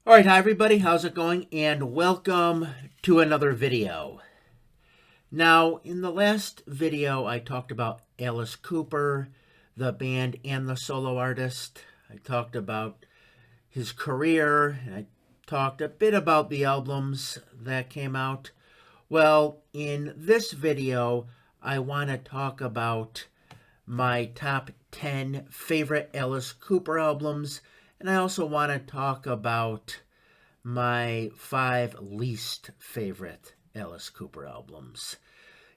All right, hi everybody, how's it going? And welcome to another video. Now, in the last video, I talked about Alice Cooper, the band and the solo artist. I talked about his career, and I talked a bit about the albums that came out. Well, in this video, I want to talk about my top 10 favorite Alice Cooper albums, and I also want to talk about my 5 least favorite Alice Cooper albums.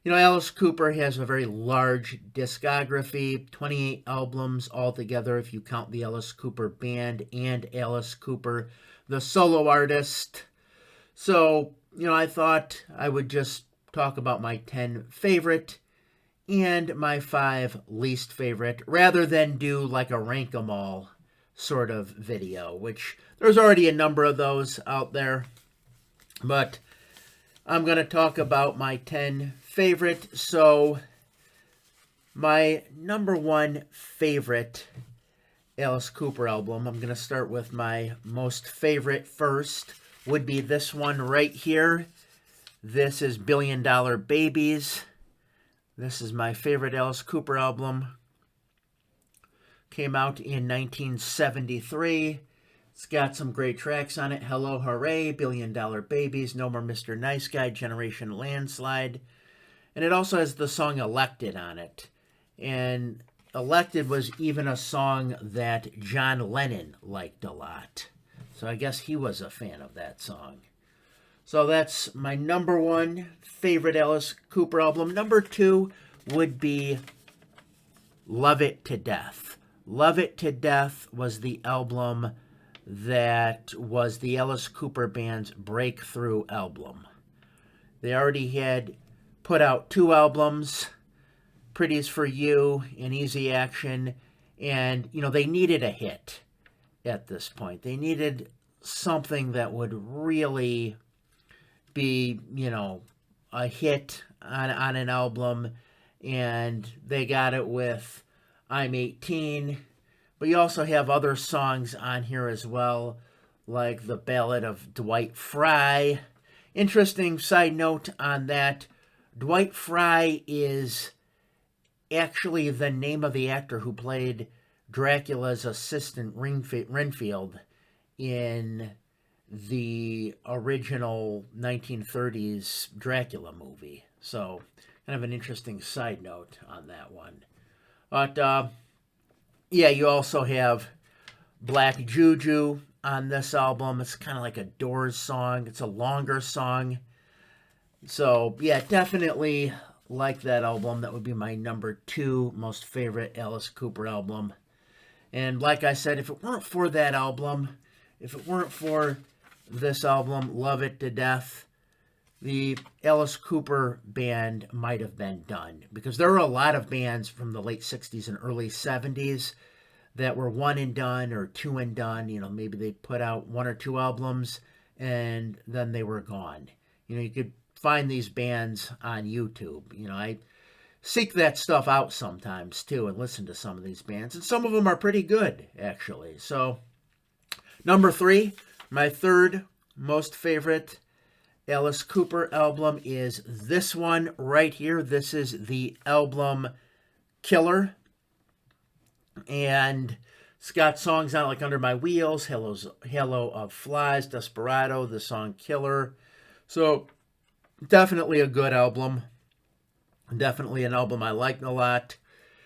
Alice Cooper has a very large discography, 28 albums altogether if you count the Alice Cooper Band and Alice Cooper, the solo artist. So, I thought I would just talk about my 10 favorite and my 5 least favorite rather than do like a rank 'em all sort of video, which there's already a number of those out there. But I'm going to talk about my 10 favorite. So my number 1 favorite Alice Cooper album, I'm going to start with my most favorite first, would be this one right here. This is Billion Dollar Babies. This is my favorite Alice Cooper album. Came out in 1973. It's got some great tracks on it. Hello, Hooray, Billion Dollar Babies, No More Mr. Nice Guy, Generation Landslide. And it also has the song Elected on it. And Elected was even a song that John Lennon liked a lot. So I guess he was a fan of that song. So that's my number 1 favorite Alice Cooper album. Number 2 would be Love It to Death. Love It to Death was the album that was the Alice Cooper Band's breakthrough album. They already had put out 2 albums, Pretty's for You and Easy Action, and, they needed a hit at this point. They needed something that would really be, a hit on an album, and they got it with I'm 18, but you also have other songs on here as well, like the Ballad of Dwight Fry. Interesting side note on that, Dwight Fry is actually the name of the actor who played Dracula's assistant Renfield in the original 1930s Dracula movie. So, kind of an interesting side note on that one. But, yeah, you also have Black Juju on this album. It's kind of like a Doors song. It's a longer song. So, yeah, definitely like that album. That would be my number 2 most favorite Alice Cooper album. And like I said, if it weren't for that album, if it weren't for this album, Love It to Death, the Alice Cooper Band might have been done, because there were a lot of bands from the late 60s and early 70s that were one and done or two and done. Maybe they put out 1 or 2 albums and then they were gone. You could find these bands on YouTube. I seek that stuff out sometimes too and listen to some of these bands, and some of them are pretty good, actually. So, number 3, my third most favorite Alice Cooper album is this one right here. This is the album Killer. And it's got songs on it like Under My Wheels, Halo of Flies, Desperado, the song Killer. So definitely a good album. Definitely an album I like a lot.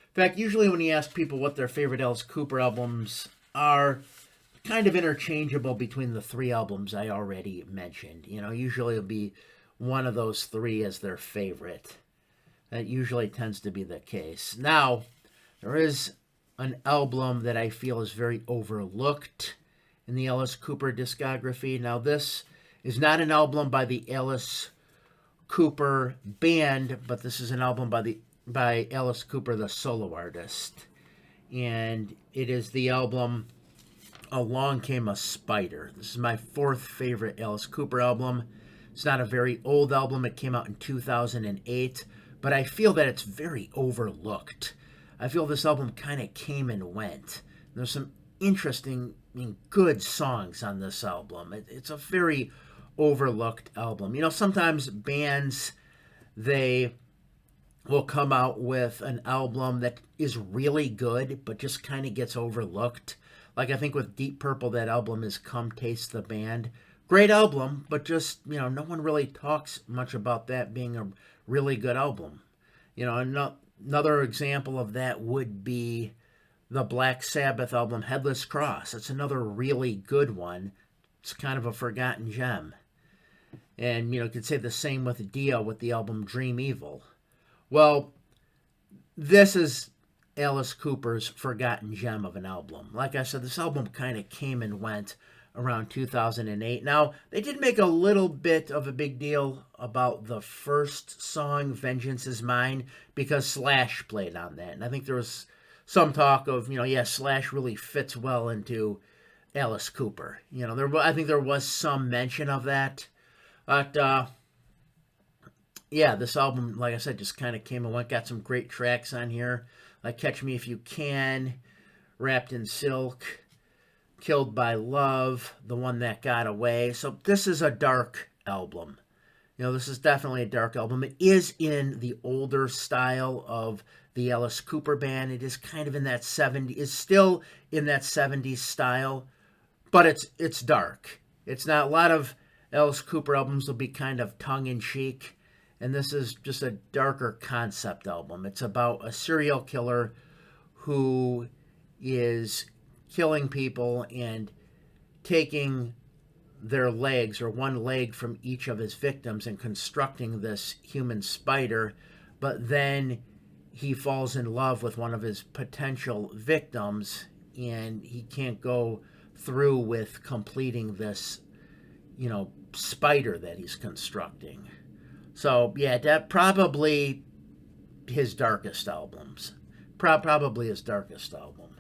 In fact, usually when you ask people what their favorite Alice Cooper albums are, kind of interchangeable between the 3 albums I already mentioned. Usually it'll be one of those 3 as their favorite. That usually tends to be the case. Now, there is an album that I feel is very overlooked in the Alice Cooper discography. Now, this is not an album by the Alice Cooper Band, but this is an album by Alice Cooper, the solo artist. And it is the album Along Came a Spider. This is my 4th favorite Alice Cooper album. It's not a very old album. It came out in 2008, but I feel that it's very overlooked. I feel this album kind of came and went. There's some interesting and good songs on this album. It's a very overlooked album. You know, sometimes bands, they will come out with an album that is really good but just kind of gets overlooked. Like I think with Deep Purple, that album is Come Taste the Band. Great album, but just, you know, no one really talks much about that being a really good album. You know, another example of that would be the Black Sabbath album Headless Cross. It's another really good one. It's kind of a forgotten gem. And, you know, you could say the same with Dio with the album Dream Evil. Well, this is Alice Cooper's forgotten gem of an album. Like I said, this album kind of came and went around 2008. Now, they did make a little bit of a big deal about the first song, Vengeance Is Mine, because Slash played on that. And I think there was some talk of, you know, yeah, Slash really fits well into Alice Cooper. You know, I think there was some mention of that. But, yeah, this album, like I said, just kind of came and went. Got some great tracks on here, like Catch Me If You Can, Wrapped in Silk, Killed by Love, The One That Got Away. So this is a dark album. You know, this is definitely a dark album. It is in the older style of the Alice Cooper band. It is kind of in that 70s, it's still in that 70s style, but it's dark. It's not, a lot of Alice Cooper albums will be kind of tongue-in-cheek, and this is just a darker concept album. It's about a serial killer who is killing people and taking their legs, or one leg from each of his victims, and constructing this human spider, but then he falls in love with one of his potential victims, and he can't go through with completing this, you know, spider that he's constructing. So, yeah, that probably his darkest albums. Probably his darkest album.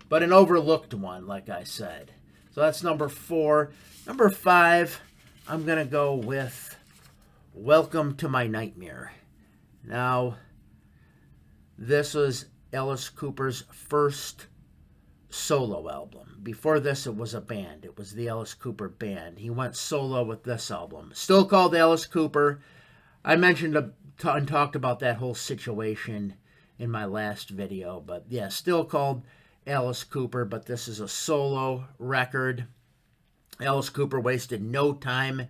But an overlooked one, like I said. So that's number 4. Number 5, I'm going to go with Welcome to My Nightmare. Now, this was Alice Cooper's first solo album. Before this, it was a band. It was the Alice Cooper Band. He went solo with this album. Still called Alice Cooper. I mentioned and talked about that whole situation in my last video. But yeah, still called Alice Cooper, but this is a solo record. Alice Cooper wasted no time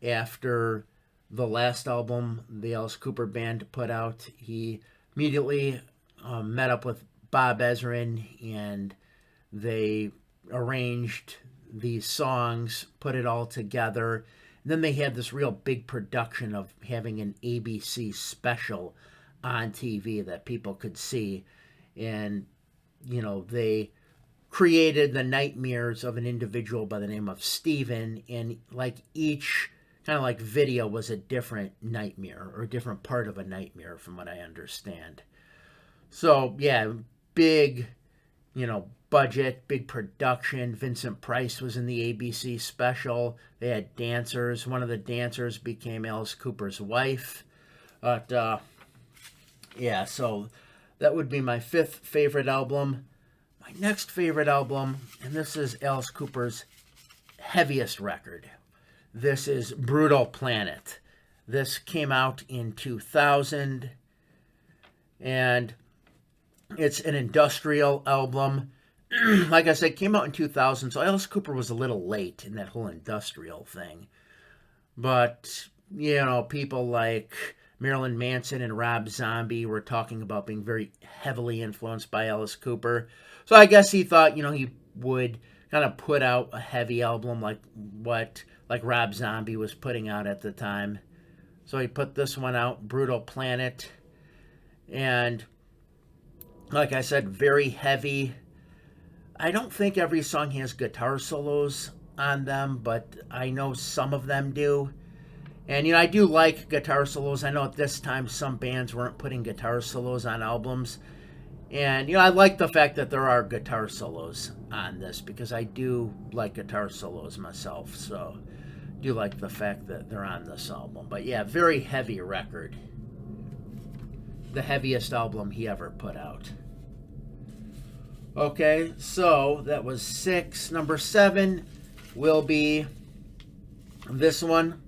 after the last album the Alice Cooper Band put out. He immediately met up with Bob Ezrin, and they arranged these songs, put it all together. And then they had this real big production of having an ABC special on TV that people could see. And, you know, they created the nightmares of an individual by the name of Steven, and like each kind of like video was a different nightmare, or a different part of a nightmare from what I understand. So, yeah, big, you know, budget, big production. Vincent Price was in the ABC special. They had dancers. One of the dancers became Alice Cooper's wife. But, yeah, so that would be my 5th favorite album. My next favorite album, and this is Alice Cooper's heaviest record. This is Brutal Planet. This came out in 2000, and it's an industrial album. Like I said, it came out in 2000, so Alice Cooper was a little late in that whole industrial thing. But, you know, people like Marilyn Manson and Rob Zombie were talking about being very heavily influenced by Alice Cooper. So I guess he thought, you know, he would kind of put out a heavy album like Rob Zombie was putting out at the time. So he put this one out, Brutal Planet. And like I said, very heavy. I don't think every song has guitar solos on them, but I know some of them do. And, you know, I do like guitar solos. I know at this time some bands weren't putting guitar solos on albums. And, you know, I like the fact that there are guitar solos on this, because I do like guitar solos myself. So I do like the fact that they're on this album. But, yeah, very heavy record. The heaviest album he ever put out. Okay, so that was 6. Number 7 will be this one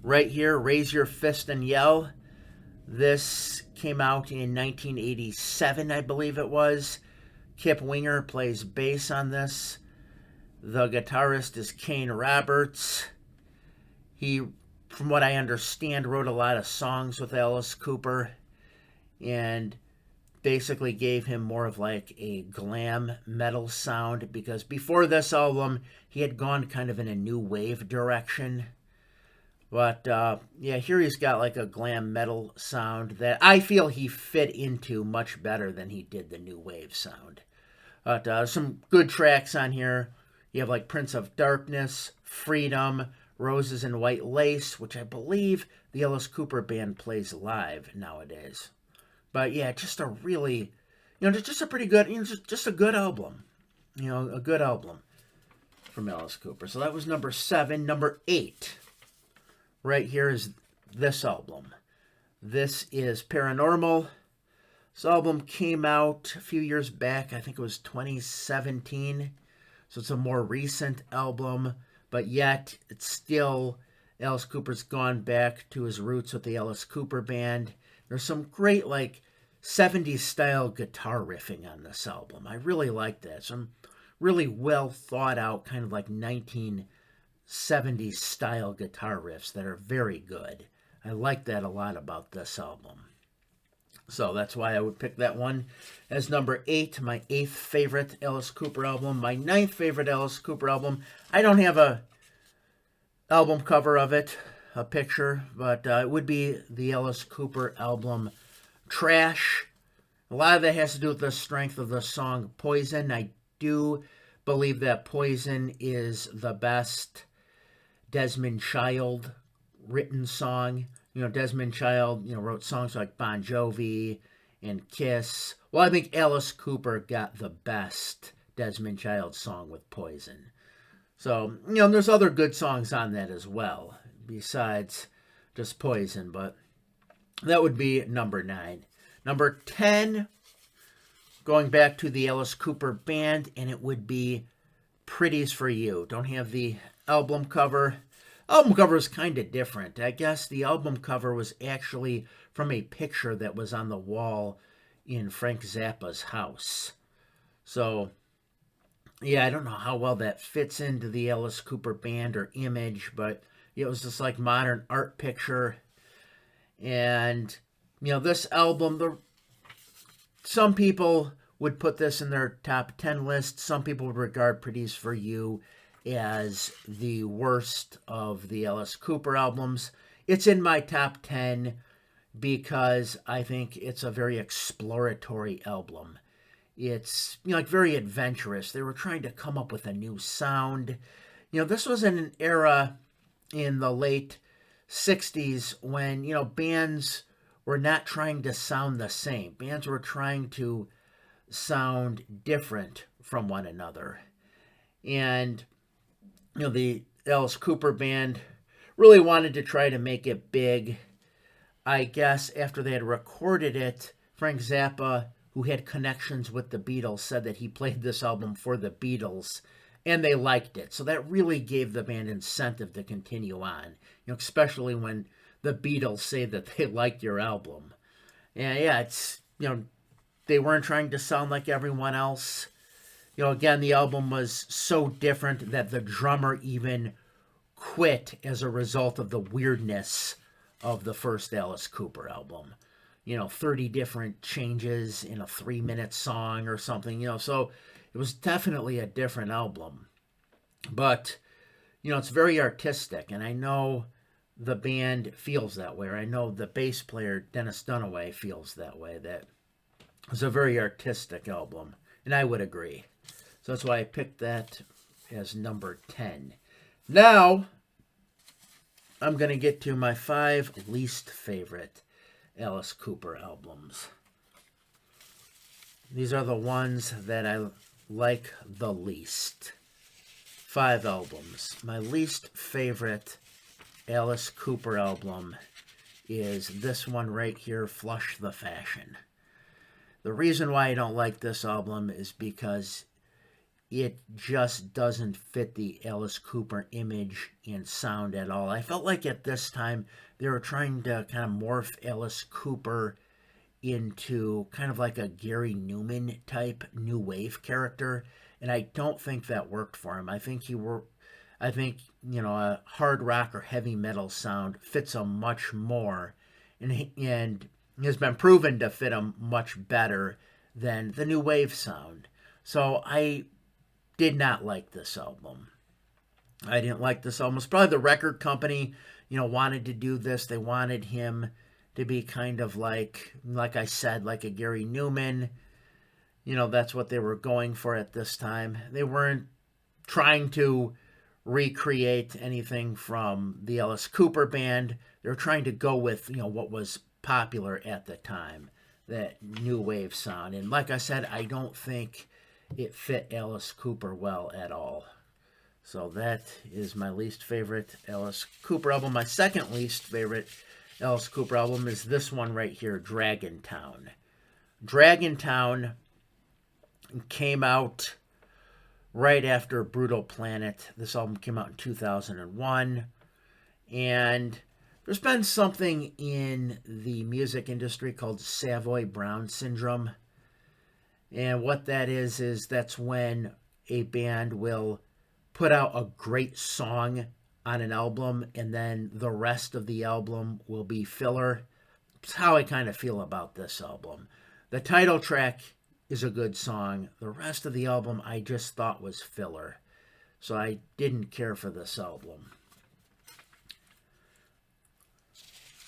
right here, Raise Your Fist and Yell. This came out in 1987, I believe it was. Kip Winger plays bass on this. The guitarist is Kane Roberts. He, from what I understand, wrote a lot of songs with Alice Cooper and basically gave him more of like a glam metal sound, because before this album he had gone kind of in a new wave direction. But yeah, here he's got like a glam metal sound that I feel he fit into much better than he did the new wave sound. But some good tracks on here. You have like Prince of Darkness, Freedom, Roses and White Lace, which I believe the Alice Cooper Band plays live nowadays. But yeah, just a really, just a pretty good, just a good album. A good album from Alice Cooper. So that was number 7. Number 8 right here is this album. This is Paranormal. This album came out a few years back. I think it was 2017. So it's a more recent album, but yet it's still, Alice Cooper's gone back to his roots with the Alice Cooper Band. There's some great, like, 70s style guitar riffing on this album. I really like that. Some really well thought out, kind of like 1970s style guitar riffs that are very good. I like that a lot about this album. So that's why I would pick that one as number 8, my 8th favorite Alice Cooper album. My 9th favorite Alice Cooper album, I don't have a album cover of it, a picture, but it would be the Alice Cooper album Trash. A lot of that has to do with the strength of the song Poison. I do believe that Poison is the best Desmond Child written song. Desmond Child, wrote songs like Bon Jovi and Kiss. Well, I think Alice Cooper got the best Desmond Child song with Poison. So, there's other good songs on that as well, besides just Poison, but that would be number 9. Number 10, going back to the Alice Cooper Band, and it would be Pretties for You. Don't have the album cover. Album cover is kind of different. I guess the album cover was actually from a picture that was on the wall in Frank Zappa's house. So, yeah, I don't know how well that fits into the Alice Cooper Band or image, but it was just like modern art picture. And, this album, some people would put this in their top 10 list. Some people would regard Pretties for You as the worst of the Alice Cooper albums. It's in my top 10 because I think it's a very exploratory album. It's, very adventurous. They were trying to come up with a new sound. This was in an era in the late 60s when, bands were not trying to sound the same. Bands were trying to sound different from one another. And the Alice Cooper Band really wanted to try to make it big. I guess after they had recorded it, Frank Zappa, who had connections with the Beatles, said that he played this album for the Beatles, and they liked it. So that really gave the band incentive to continue on, especially when the Beatles say that they liked your album. And yeah, it's, they weren't trying to sound like everyone else. Again, the album was so different that the drummer even quit as a result of the weirdness of the first Alice Cooper album. 30 different changes in a 3-minute song or something, so it was definitely a different album. But, it's very artistic, and I know the band feels that way, or I know the bass player, Dennis Dunaway, feels that way, that it's a very artistic album, and I would agree. So that's why I picked that as number 10. Now, I'm going to get to my 5 least favorite Alice Cooper albums. These are the ones that I like the least. 5 albums. My least favorite Alice Cooper album is this one right here, Flush the Fashion. The reason why I don't like this album is because it just doesn't fit the Alice Cooper image and sound at all. I felt like at this time they were trying to kind of morph Alice Cooper into kind of like a Gary Newman type new wave character, and I don't think that worked for him. I think a hard rock or heavy metal sound fits him much more, and has been proven to fit him much better than the new wave sound. So I did not like this album. I didn't like this album. It's probably the record company, wanted to do this. They wanted him to be kind of like I said, like a Gary Newman. That's what they were going for at this time. They weren't trying to recreate anything from the Alice Cooper band. They were trying to go with, what was popular at the time, that new wave sound. And like I said, I don't think it fit Alice Cooper well at all. So that is my least favorite Alice Cooper album. My second least favorite Alice Cooper album is this one right here, Dragontown. Dragontown came out right after Brutal Planet. This album came out in 2001. And there's been something in the music industry called Savoy Brown syndrome. And what that is that's when a band will put out a great song on an album and then the rest of the album will be filler. That's how I kind of feel about this album. The title track is a good song. The rest of the album I just thought was filler. So I didn't care for this album.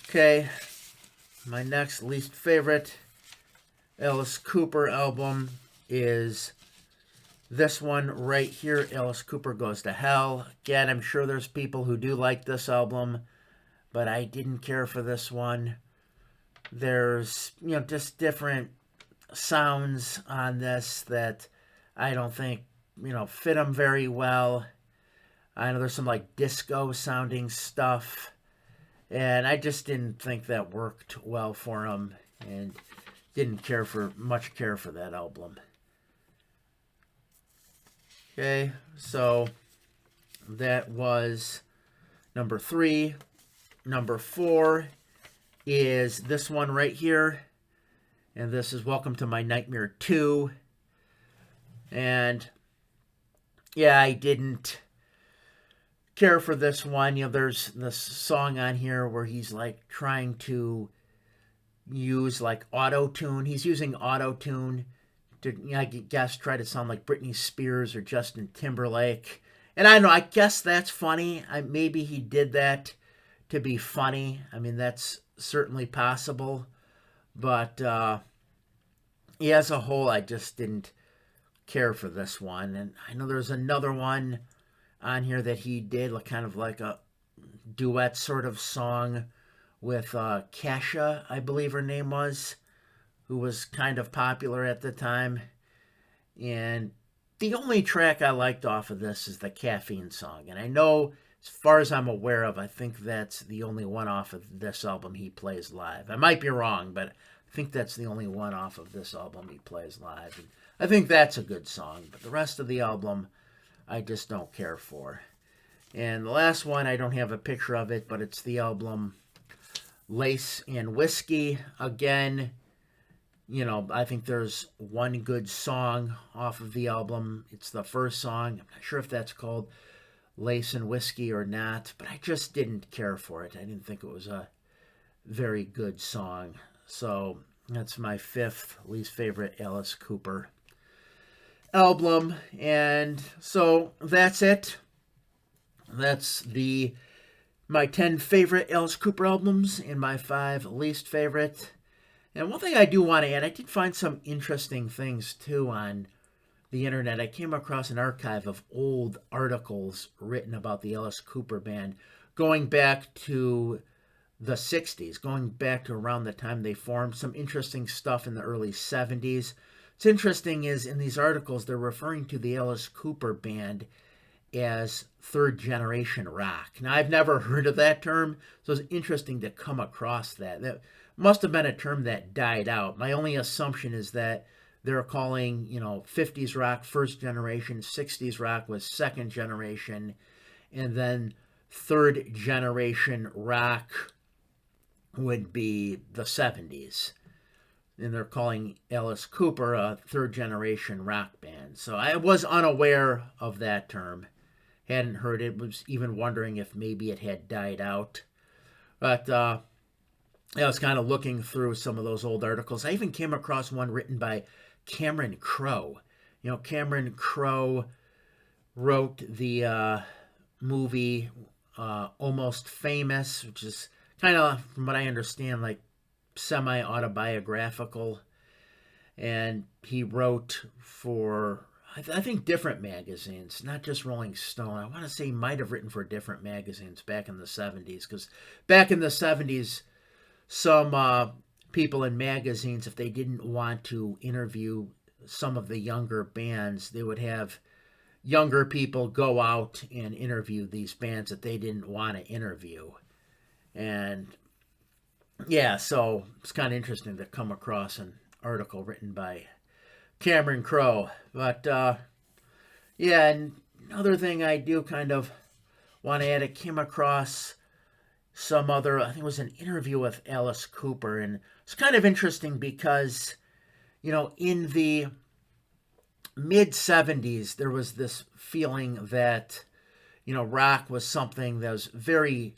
Okay, my next least favorite Alice Cooper album is this one right here, Alice Cooper Goes to Hell. Again, I'm sure there's people who do like this album, but I didn't care for this one. There's, just different sounds on this that I don't think, fit them very well. I know there's some like disco sounding stuff, and I just didn't think that worked well for him, and didn't care for that album. Okay, so that was number 3. Number 4 is this one right here, and this is Welcome to My Nightmare 2. And yeah, I didn't care for this one. there's this song on here where he's like trying to use like auto-tune. He's using auto-tune to, I guess, try to sound like Britney Spears or Justin Timberlake. And I don't know, I guess that's funny. Maybe he did that to be funny. I mean, that's certainly possible. But as a whole, I just didn't care for this one. And I know there's another one on here that he did, kind of like a duet sort of song with Kesha, I believe her name was, who was kind of popular at the time. And the only track I liked off of this is the Caffeine song. And I know, as far as I'm aware of, I think that's the only one off of this album he plays live. I might be wrong, but I think that's the only one off of this album he plays live. And I think that's a good song, but the rest of the album I just don't care for. And the last one, I don't have a picture of it, but it's the album Lace and Whiskey. Again, I think there's one good song off of the album. It's the first song. I'm not sure if that's called Lace and Whiskey or not, but I just didn't care for it. I didn't think it was a very good song. So that's my 5th least favorite Alice Cooper album. And so that's it. That's my 10 favorite Alice Cooper albums and my 5 least favorite. And one thing I do want to add, I did find some interesting things too on the internet. I came across an archive of old articles written about the Alice Cooper band going back to the 60s, going back to around the time they formed. Some interesting stuff in the early 70s. What's interesting is in these articles, they're referring to the Alice Cooper band as third generation rock. Now, I've never heard of that term, so it's interesting to come across that. That must have been a term that died out. My only assumption is that they're calling, 50s rock first generation, 60s rock was second generation, and then third generation rock would be the 70s. And they're calling Alice Cooper a third generation rock band. So I was unaware of that term. Hadn't heard it, was even wondering if maybe it had died out. But I was kind of looking through some of those old articles. I even came across one written by Cameron Crowe. Cameron Crowe wrote the movie Almost Famous, which is kind of, from what I understand, like semi-autobiographical. And he wrote for, I think, different magazines, not just Rolling Stone. I want to say he might have written for different magazines back in the 70s, because back in the 70s, some people in magazines, if they didn't want to interview some of the younger bands, they would have younger people go out and interview these bands that they didn't want to interview. And yeah, so it's kind of interesting to come across an article written by Cameron Crowe. But yeah, and another thing I do kind of want to add, I came across some other, I think it was an interview with Alice Cooper, and it's kind of interesting because, in the mid-70s, there was this feeling that, rock was something that was very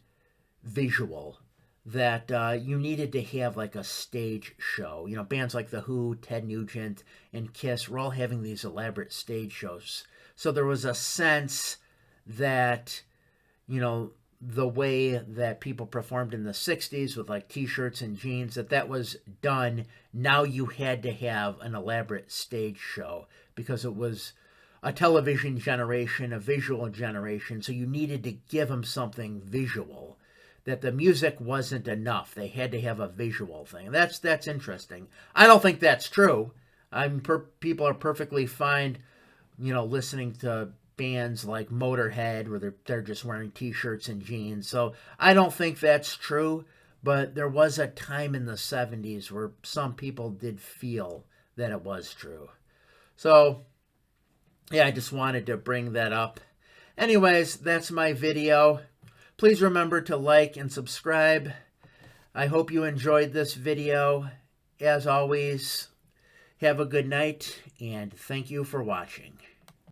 visual, that you needed to have like a stage show. Bands like The Who, Ted Nugent, and Kiss were all having these elaborate stage shows. So there was a sense that, the way that people performed in the 60s with like t-shirts and jeans, that was done. Now you had to have an elaborate stage show because it was a television generation, a visual generation. So you needed to give them something visual, that the music wasn't enough. They had to have a visual thing. That's interesting. I don't think that's true. People are perfectly fine, listening to bands like Motorhead where they're just wearing t-shirts and jeans. So I don't think that's true, but there was a time in the 70s where some people did feel that it was true. So yeah, I just wanted to bring that up. Anyways, that's my video. Please remember to like and subscribe. I hope you enjoyed this video. As always, have a good night, and thank you for watching.